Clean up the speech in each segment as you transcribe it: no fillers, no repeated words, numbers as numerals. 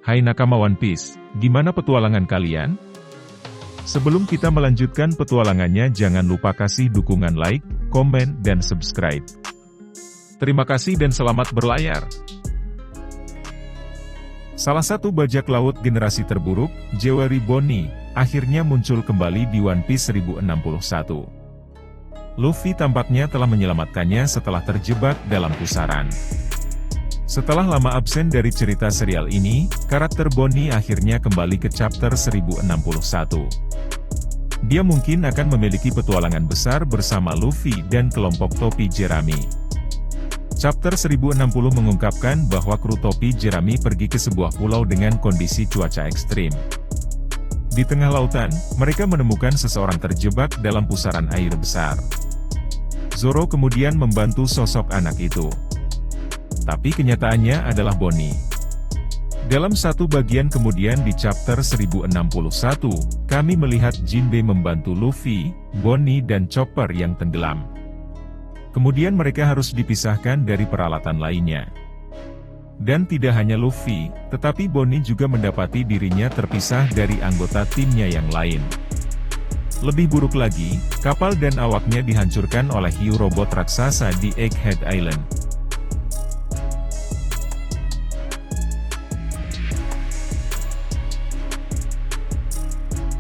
Hai nakama One Piece, gimana petualangan kalian? Sebelum kita melanjutkan petualangannya, jangan lupa kasih dukungan like, komen, dan subscribe. Terima kasih dan selamat berlayar. Salah satu bajak laut generasi terburuk, Jewelry Bonney, akhirnya muncul kembali di One Piece 1061. Luffy tampaknya telah menyelamatkannya setelah terjebak dalam pusaran. Setelah lama absen dari cerita serial ini, karakter Bonney akhirnya kembali ke chapter 1061. Dia mungkin akan memiliki petualangan besar bersama Luffy dan kelompok topi jerami. Chapter 1060 mengungkapkan bahwa kru topi jerami pergi ke sebuah pulau dengan kondisi cuaca ekstrim. Di tengah lautan, mereka menemukan seseorang terjebak dalam pusaran air besar. Zoro kemudian membantu sosok anak itu. Tapi kenyataannya adalah Bonney. Dalam satu bagian kemudian di chapter 1061, kami melihat Jinbe membantu Luffy, Bonney dan Chopper yang tenggelam. Kemudian mereka harus dipisahkan dari peralatan lainnya. Dan tidak hanya Luffy, tetapi Bonney juga mendapati dirinya terpisah dari anggota timnya yang lain. Lebih buruk lagi, kapal dan awaknya dihancurkan oleh hiu robot raksasa di Egghead Island.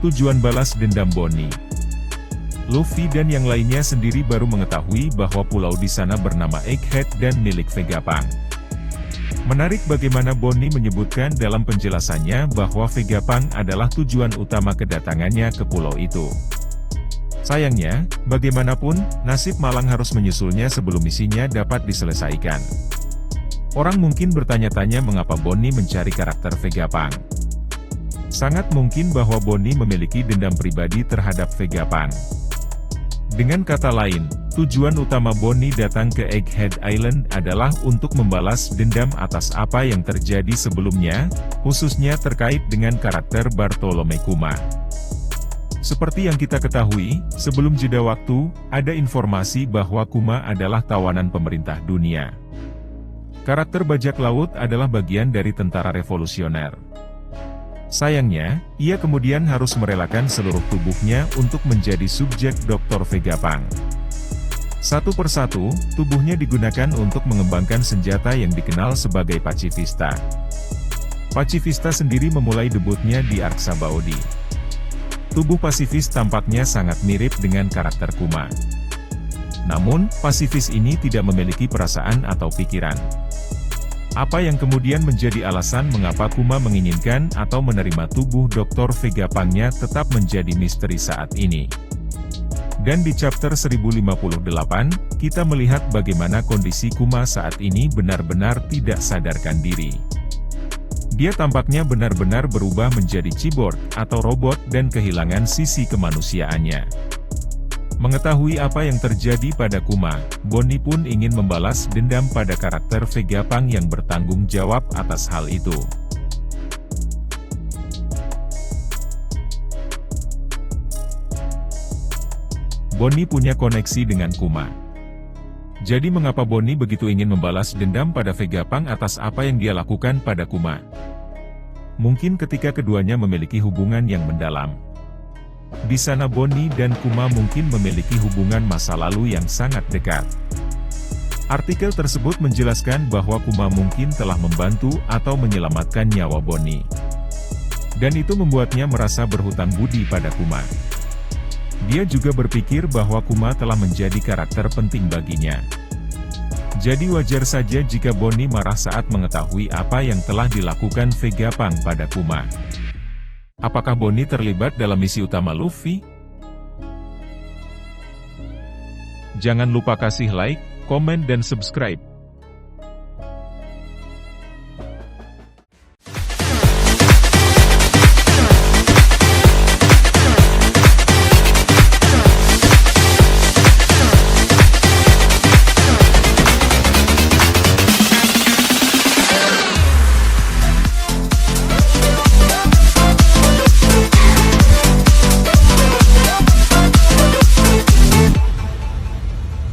Tujuan balas dendam Bonney. Luffy dan yang lainnya sendiri baru mengetahui bahwa pulau di sana bernama Egghead dan milik Vegapunk. Menarik bagaimana Bonney menyebutkan dalam penjelasannya bahwa Vegapunk adalah tujuan utama kedatangannya ke pulau itu. Sayangnya, bagaimanapun, nasib malang harus menyusulnya sebelum misinya dapat diselesaikan. Orang mungkin bertanya-tanya mengapa Bonney mencari karakter Vegapunk. Sangat mungkin bahwa Bonney memiliki dendam pribadi terhadap Vegapunk. Dengan kata lain, tujuan utama Bonney datang ke Egghead Island adalah untuk membalas dendam atas apa yang terjadi sebelumnya, khususnya terkait dengan karakter Bartolome Kuma. Seperti yang kita ketahui, sebelum jeda waktu, ada informasi bahwa Kuma adalah tawanan pemerintah dunia. Karakter bajak laut adalah bagian dari tentara revolusioner. Sayangnya, ia kemudian harus merelakan seluruh tubuhnya untuk menjadi subjek Dr. Vegapunk. Satu persatu, tubuhnya digunakan untuk mengembangkan senjata yang dikenal sebagai Pacifista. Pacifista sendiri memulai debutnya di Arc Sabaody. Tubuh pasifis tampaknya sangat mirip dengan karakter Kuma. Namun, pasifis ini tidak memiliki perasaan atau pikiran. Apa yang kemudian menjadi alasan mengapa Kuma menginginkan atau menerima tubuh Dr. Vegapunknya tetap menjadi misteri saat ini. Dan di chapter 1058, kita melihat bagaimana kondisi Kuma saat ini benar-benar tidak sadarkan diri. Dia tampaknya benar-benar berubah menjadi cyborg atau robot dan kehilangan sisi kemanusiaannya. Mengetahui apa yang terjadi pada Kuma, Bonney pun ingin membalas dendam pada karakter Vegapunk yang bertanggung jawab atas hal itu. Bonney punya koneksi dengan Kuma. Jadi mengapa Bonney begitu ingin membalas dendam pada Vegapunk atas apa yang dia lakukan pada Kuma? Mungkin ketika keduanya memiliki hubungan yang mendalam. Di sana Bonney dan Kuma mungkin memiliki hubungan masa lalu yang sangat dekat. Artikel tersebut menjelaskan bahwa Kuma mungkin telah membantu atau menyelamatkan nyawa Bonney. Dan itu membuatnya merasa berhutang budi pada Kuma. Dia juga berpikir bahwa Kuma telah menjadi karakter penting baginya. Jadi wajar saja jika Bonney marah saat mengetahui apa yang telah dilakukan Vegapunk pada Kuma. Apakah Bonney terlibat dalam misi utama Luffy? Jangan lupa kasih like, komen dan subscribe.